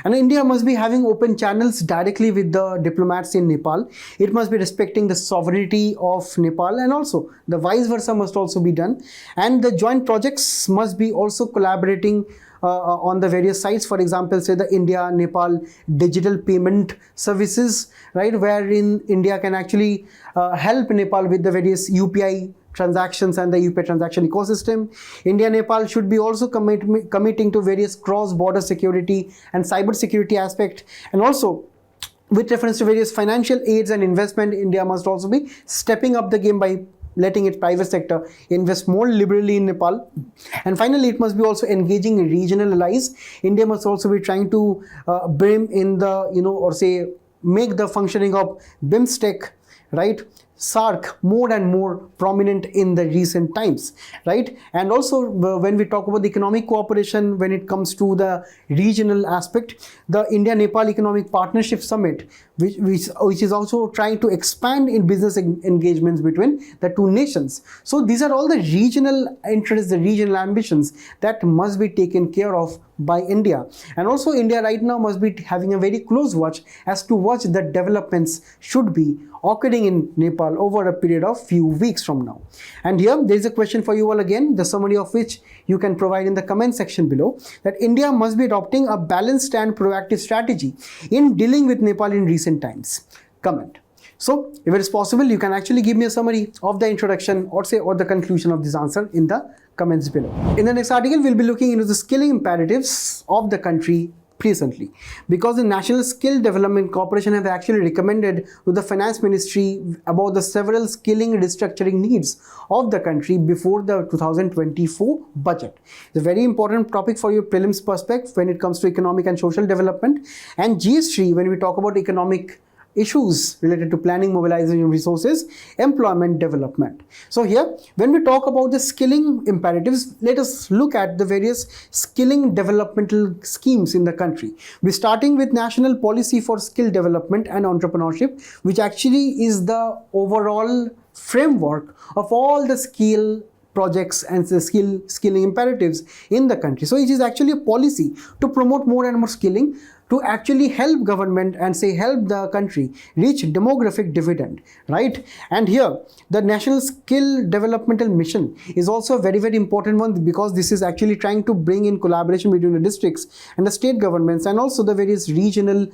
And India must be having open channels directly with the diplomats in Nepal. It must be respecting the sovereignty of Nepal, and also the vice versa must also be done. And the joint projects must be also collaborating on the various sites. For example, say the India-Nepal digital payment services, right, wherein India can actually help Nepal with the various UPI transactions and the UPI transaction ecosystem. India-Nepal should be also committing to various cross-border security and cyber security aspect. And also, with reference to various financial aids and investment, India must also be stepping up the game by letting its private sector invest more liberally in Nepal. And finally, it must be also engaging regional allies. India must also be trying to bring in the, make the functioning of BIMSTEC, right, SARC more and more prominent in the recent times, right? And also, when we talk about the economic cooperation, when it comes to the regional aspect, the India-Nepal Economic Partnership Summit, which is also trying to expand in business engagements between the two nations. So these are all the regional interests, the regional ambitions that must be taken care of by India. And also, India right now must be having a very close watch as to what the developments should be occurring in Nepal over a period of few weeks from now. And here there is a question for you all again, the summary of which you can provide in the comment section below, that India must be adopting a balanced and proactive strategy in dealing with Nepal in recent times. Comment. So if it is possible, you can actually give me a summary of the introduction or the conclusion of this answer in the comments below. In the next article, we'll be looking into the skilling imperatives of the country presently, because the National Skill Development Corporation have actually recommended to the Finance Ministry about the several skilling restructuring needs of the country before the 2024 budget. It's a very important topic for your prelims perspective when it comes to economic and social development, and GS3 when we talk about economic issues related to planning, mobilization of resources, employment development. So here, when we talk about the skilling imperatives, let us look at the various skilling developmental schemes in the country. We're starting with National Policy for Skill Development and Entrepreneurship, which actually is the overall framework of all the skill projects and the skilling imperatives in the country. So it is actually a policy to promote more and more skilling, to actually help government and help the country reach demographic dividend, right? And here the National Skill Developmental Mission is also a very, very important one, because this is actually trying to bring in collaboration between the districts and the state governments and also the various regional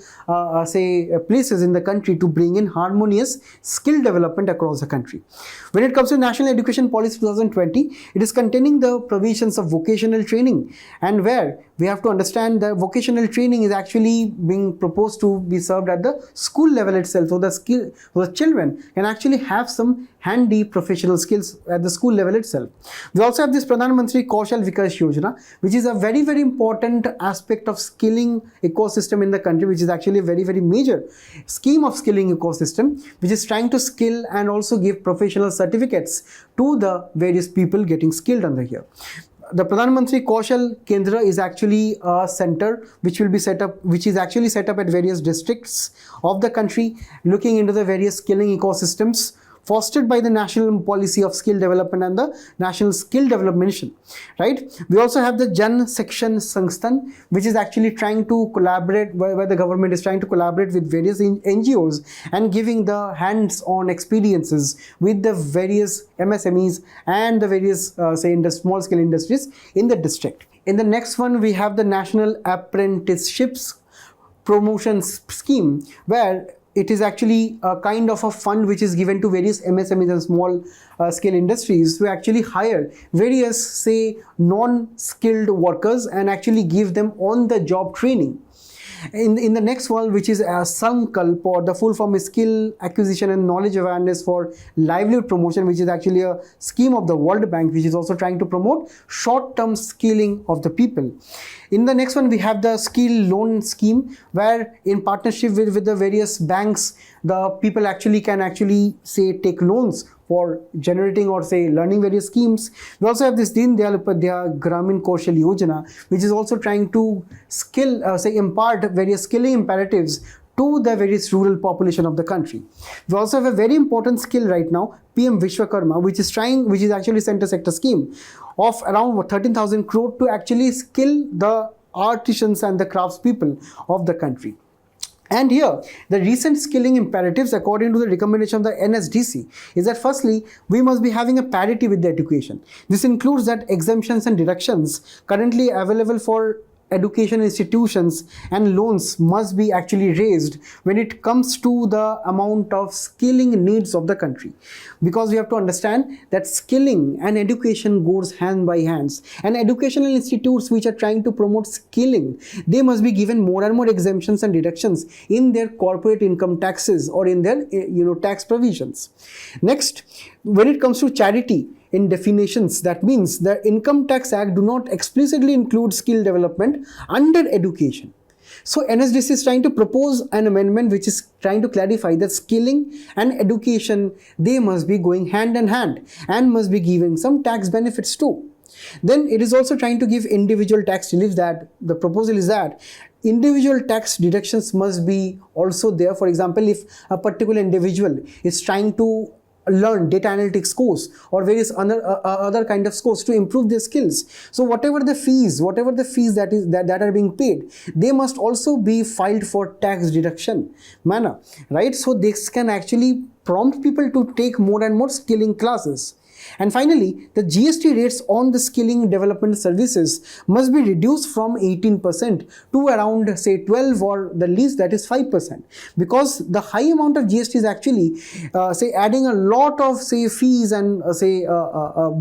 places in the country to bring in harmonious skill development across the country. When it comes to National Education Policy 2020, it is containing the provisions of vocational training, and where we have to understand that vocational training is actually being proposed to be served at the school level itself, so the children can actually have some handy professional skills at the school level itself. We also have this Pradhan Mantri Kaushal Vikas Yojana, which is a very, very important aspect of skilling ecosystem in the country, which is actually a very, very major scheme of skilling ecosystem, which is trying to skill and also give professional certificates to the various people getting skilled under here. the Pradhan Mantri Kaushal Kendra is actually a center which will be set up, which is actually set up at various districts of the country, looking into the various skilling ecosystems fostered by the National Policy of Skill Development and the National Skill Development Mission, right? We also have the Jan Section Sansthan, which is actually trying to collaborate, where the government is trying to collaborate with various NGOs and giving the hands-on experiences with the various MSMEs and the various, say, in the small scale industries in the district. In the next one, we have the National Apprenticeships Promotion Scheme, where it is actually a kind of a fund which is given to various MSMEs and small scale industries to actually hire various, say, non-skilled workers and actually give them on-the-job training. In the next one, which is Sankalp, or the full form is Skill Acquisition and Knowledge Awareness for Livelihood Promotion, which is actually a scheme of the World Bank, which is also trying to promote short-term skilling of the people. In the next one, we have the Skill Loan Scheme, where in partnership with the various banks, the people can say take loans for generating or say learning various schemes. We also have this Deen Dayal Upadhyaya Gramin Kaushal Yojana, which is also trying to impart various skilling imperatives to the various rural population of the country. We also have a very important skill right now, PM Vishwakarma, which is actually center sector scheme of around 13,000 crore to actually skill the artisans and the craftspeople of the country. And here, the recent skilling imperatives, according to the recommendation of the NSDC, is that firstly, we must be having a parity with the education. This includes that exemptions and deductions currently available for education institutions and loans must be actually raised when it comes to the amount of skilling needs of the country, because we have to understand that skilling and education goes hand by hands, and educational institutes which are trying to promote skilling, they must be given more and more exemptions and deductions in their corporate income taxes or in their tax provisions. Next, when it comes to charity in definitions, that means the Income Tax Act do not explicitly include skill development under education. So NSDC is trying to propose an amendment which is trying to clarify that skilling and education, they must be going hand in hand and must be giving some tax benefits too. Then it is also trying to give individual tax relief. That the proposal is that individual tax deductions must be also there. For example, if a particular individual is trying to learn data analytics course or various other kind of course to improve their skills, so whatever the fees that are being paid, they must also be filed for tax deduction manner, right? So this can actually prompt people to take more and more skilling classes. And finally, the GST rates on the skilling development services must be reduced from 18% to around say 12, or the least that is 5%, because the high amount of GST is actually adding a lot of fees and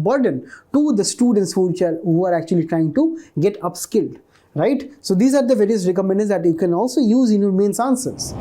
burden to the students who are actually trying to get upskilled. Right? So these are the various recommendations that you can also use in your mains answers.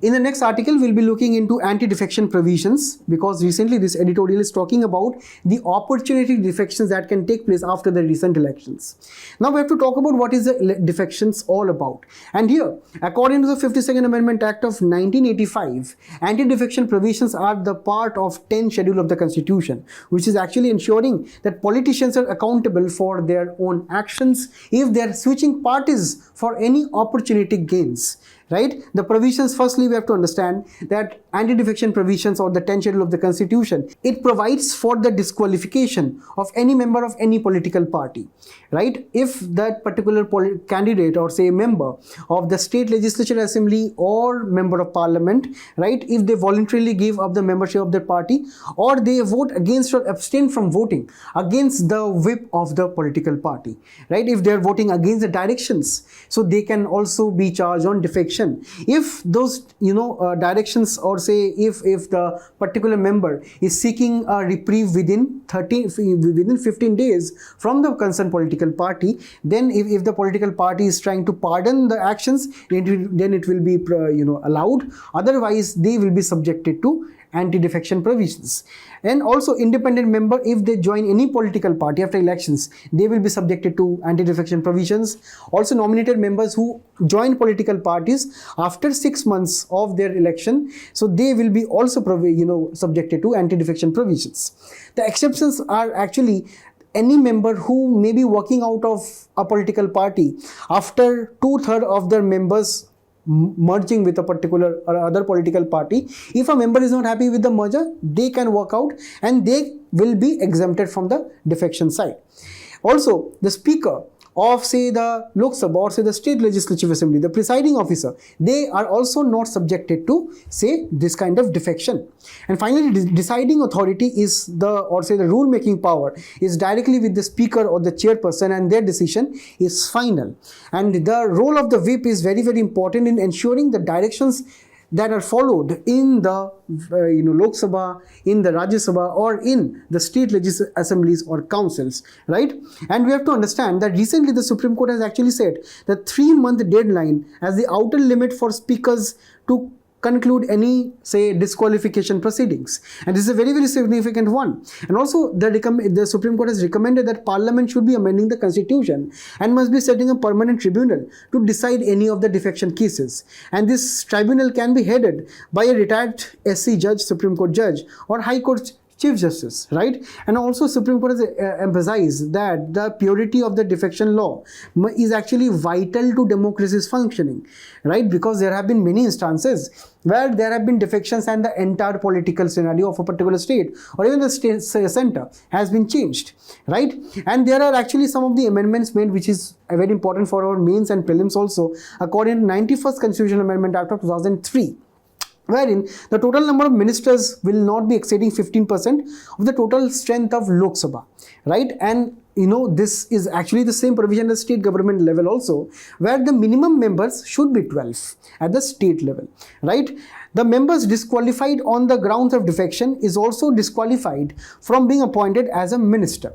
In the next article, we'll be looking into anti-defection provisions, because recently this editorial is talking about the opportunity defections that can take place after the recent elections. Now we have to talk about what is the defections all about. And here, according to the 52nd Amendment Act of 1985, anti-defection provisions are the part of 10th schedule of the Constitution, which is actually ensuring that politicians are accountable for their own actions if they are switching parties for any opportunity gains. Right? The provisions, firstly, we have to understand that anti-defection provisions, or the 10th schedule of the Constitution, it provides for the disqualification of any member of any political party. Right? If that particular candidate or say member of the state legislature assembly or member of parliament, right, if they voluntarily give up the membership of their party, or they vote against or abstain from voting against the whip of the political party, right, if they are voting against the directions, so they can also be charged on defection. If those directions, or say if the particular member is seeking a reprieve within 15 days from the concerned political party, then if the political party is trying to pardon the actions, then it will be allowed. Otherwise, they will be subjected to anti-defection provisions. And also, independent member, if they join any political party after elections, they will be subjected to anti-defection provisions. Also, nominated members who join political parties after 6 months of their election, so they will be also subjected to anti-defection provisions. The exceptions are actually any member who may be working out of a political party, after 2/3 of their members merging with a particular or other political party, if a member is not happy with the merger, they can walk out and they will be exempted from the defection side. Also, the speaker of say the Lok Sabha or say the state legislative assembly, the presiding officer, they are also not subjected to say this kind of defection. And finally, deciding authority is the rule making power is directly with the speaker or the chairperson, and their decision is final. And the role of the whip is very, very important in ensuring the directions that are followed in the Lok Sabha, in the Rajya Sabha, or in the state legislative assemblies or councils, right? And we have to understand that recently the Supreme Court has actually said that 3-month deadline as the outer limit for speakers to conclude any say disqualification proceedings, and this is a very, very significant one. And also the Supreme Court has recommended that Parliament should be amending the constitution and must be setting a permanent tribunal to decide any of the defection cases, and this tribunal can be headed by a retired SC judge, Supreme Court judge, or High Court Chief Justice, right? And also Supreme Court has emphasized that the purity of the defection law is actually vital to democracy's functioning, right? Because there have been many instances where there have been defections and the entire political scenario of a particular state or even the state center has been changed, right? And there are actually some of the amendments made which is very important for our mains and prelims also, according to 91st Constitutional Amendment Act of 2003. Wherein the total number of ministers will not be exceeding 15% of the total strength of Lok Sabha, right? And this is actually the same provision at the state government level also, where the minimum members should be 12 at the state level, right? The members disqualified on the grounds of defection is also disqualified from being appointed as a minister,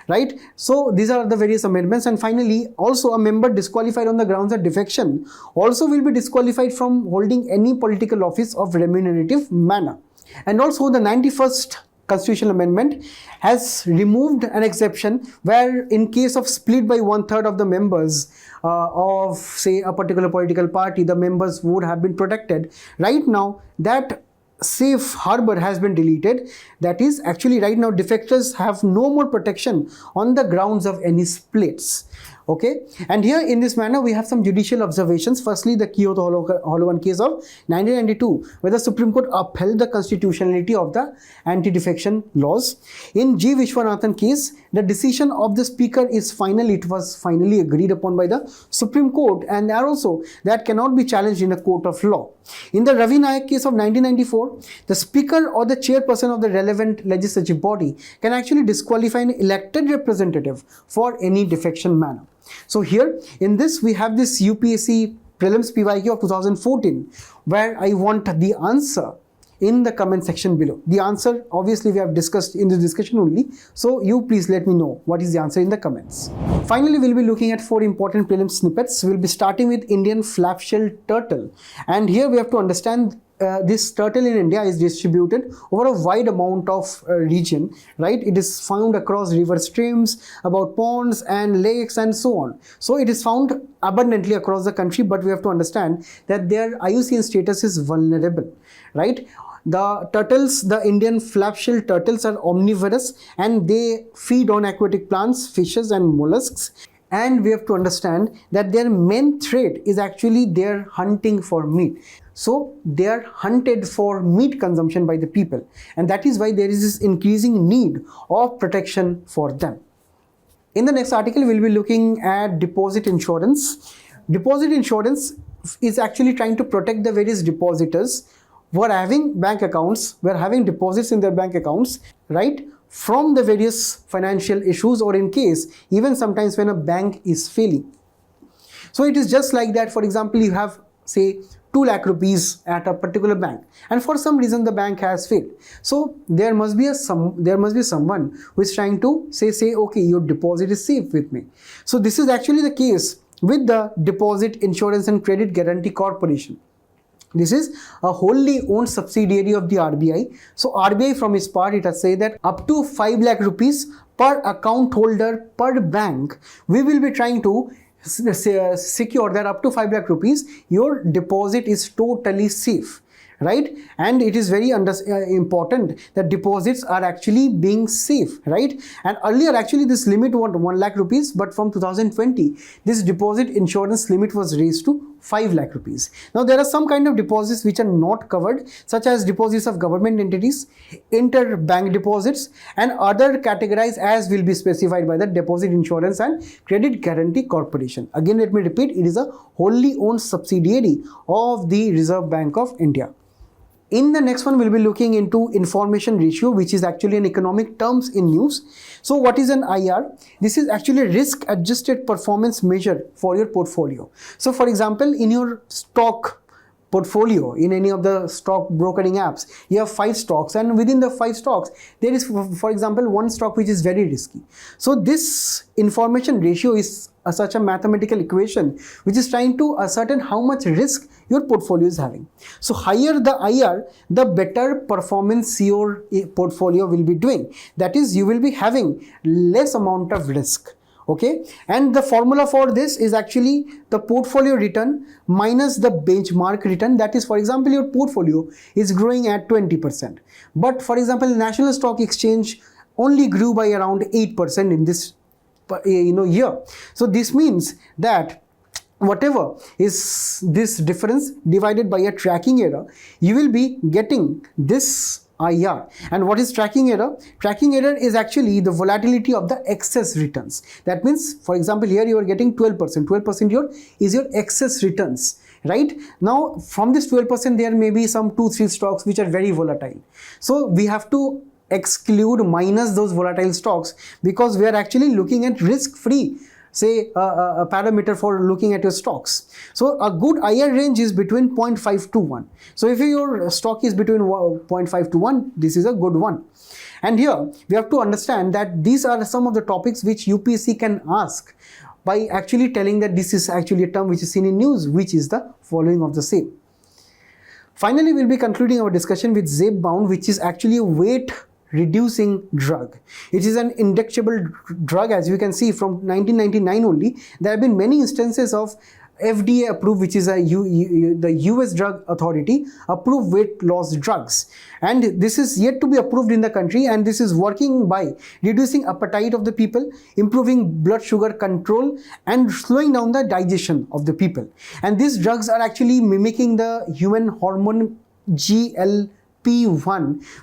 right? So these are the various amendments. And finally, also a member disqualified on the grounds of defection also will be disqualified from holding any political office of remunerative manner. And also the 91st Constitutional Amendment has removed an exception where in case of split by 1/3 of the members of say a particular political party, the members would have been protected. Right now that safe harbor has been deleted. That is actually right now defectors have no more protection on the grounds of any splits. Okay, and here in this manner we have some judicial observations. Firstly, the Kyoto Holovan case of 1992, where the Supreme Court upheld the constitutionality of the anti-defection laws. In G. Vishwanathan case, the decision of the speaker is final. It was finally agreed upon by the Supreme Court, and also that cannot be challenged in a court of law. In the Ravi Nayak case of 1994, the speaker or the chairperson of the relevant legislative body can actually disqualify an elected representative for any defection manner. So here in this we have this UPSC Prelims PYQ of 2014, where I want the answer in the comment section below. The answer obviously we have discussed in this discussion only, so you please let me know what is the answer in the comments. Finally, we'll be looking at 4 important prelim snippets. We'll be starting with Indian flap-shelled turtle, and here we have to understand this turtle in India is distributed over a wide amount of region, right? It is found across river streams, about ponds and lakes and so on. So it is found abundantly across the country, but we have to understand that their IUCN status is vulnerable, right? The turtles, the Indian flap-shelled turtles, are omnivorous and they feed on aquatic plants, fishes and mollusks. And we have to understand that their main threat is actually their hunting for meat. So they are hunted for meat consumption by the people, and that is why there is this increasing need of protection for them. In the next article, we'll be looking at deposit insurance. Deposit insurance is actually trying to protect the various depositors who are having bank accounts, who are having deposits in their bank accounts, right, from the various financial issues, or in case even sometimes when a bank is failing. So it is just like that. For example, you have say 2 lakh rupees at a particular bank, and for some reason the bank has failed. So there must be someone who is trying to say okay, your deposit is safe with me. So this is actually the case with the Deposit Insurance and Credit Guarantee Corporation. This is a wholly owned subsidiary of the RBI. So RBI from its part, it has said that up to 5 lakh rupees per account holder per bank, we will be trying to secure that up to 5 lakh rupees your deposit is totally safe, right? And it is very important that deposits are actually being safe, right? And earlier actually this limit was 1 lakh rupees, but from 2020 this deposit insurance limit was raised to 5 lakh rupees. Now there are some kind of deposits which are not covered, such as deposits of government entities, interbank deposits, and other categorized as will be specified by the Deposit Insurance and Credit Guarantee Corporation. Again, let me repeat, it is a wholly owned subsidiary of the Reserve Bank of India. In the next one, we'll be looking into information ratio, which is actually an economic terms in news. So what is an IR? This is actually a risk adjusted performance measure for your portfolio. So for example, in your stock portfolio, in any of the stock brokering apps, you have 5 stocks, and within the 5 stocks there is, for example, one stock which is very risky. So this information ratio is such a mathematical equation which is trying to ascertain how much risk your portfolio is having. So higher the IR, the better performance your portfolio will be doing. That is, you will be having less amount of risk. Okay, and the formula for this is actually the portfolio return minus the benchmark return. That is, for example, your portfolio is growing at 20%, but for example, National Stock Exchange only grew by around 8% in this year. So this means that whatever is this difference divided by a tracking error, you will be getting this IR. And what is tracking error? Tracking error is actually the volatility of the excess returns. That means, for example, here you are getting 12%. 12% is your excess returns, right? Now, from this 12%, there may be some 2-3 stocks which are very volatile. So we have to exclude, minus those volatile stocks, because we are actually looking at risk-free, say a parameter for looking at your stocks. So a good IR range is between 0.5 to 1. So if your stock is between 0.5 to 1, this is a good one. And here we have to understand that these are some of the topics which UPSC can ask by actually telling that this is actually a term which is seen in news, which is the following of the same. Finally, we'll be concluding our discussion with Zepbound, which is actually a weight reducing drug. It is an injectable drug. As you can see, from 1999 only, there have been many instances of FDA approved, which is the US Drug Authority approved weight loss drugs, and this is yet to be approved in the country, and this is working by reducing appetite of the people, improving blood sugar control, and slowing down the digestion of the people. And these drugs are actually mimicking the human hormone GLP-1,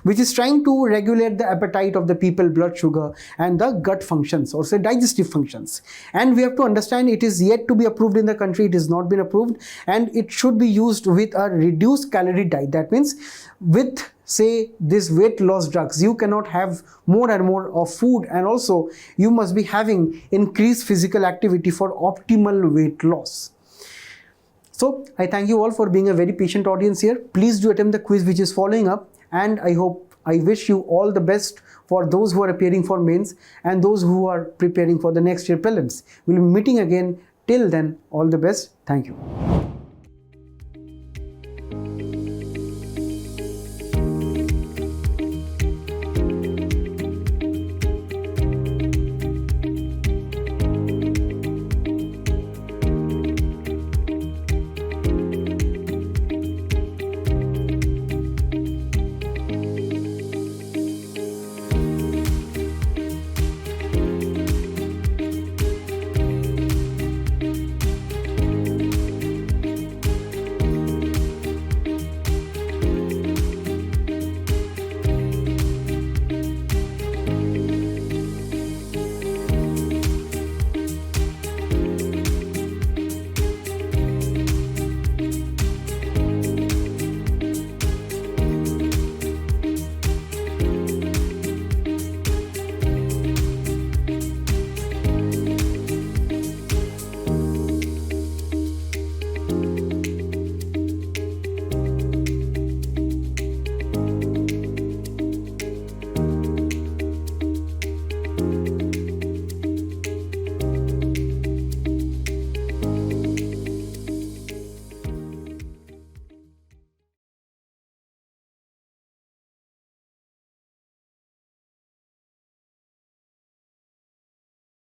which is trying to regulate the appetite of the people, blood sugar, and the gut functions, or say digestive functions. And we have to understand, it is yet to be approved in the country. It has not been approved, and it should be used with a reduced calorie diet. That means with, say, this weight loss drugs, you cannot have more and more of food, and also you must be having increased physical activity for optimal weight loss. So I thank you all for being a very patient audience here. Please do attempt the quiz which is following up, and I wish you all the best for those who are appearing for mains and those who are preparing for the next year prelims. We'll be meeting again. Till then, all the best. Thank you.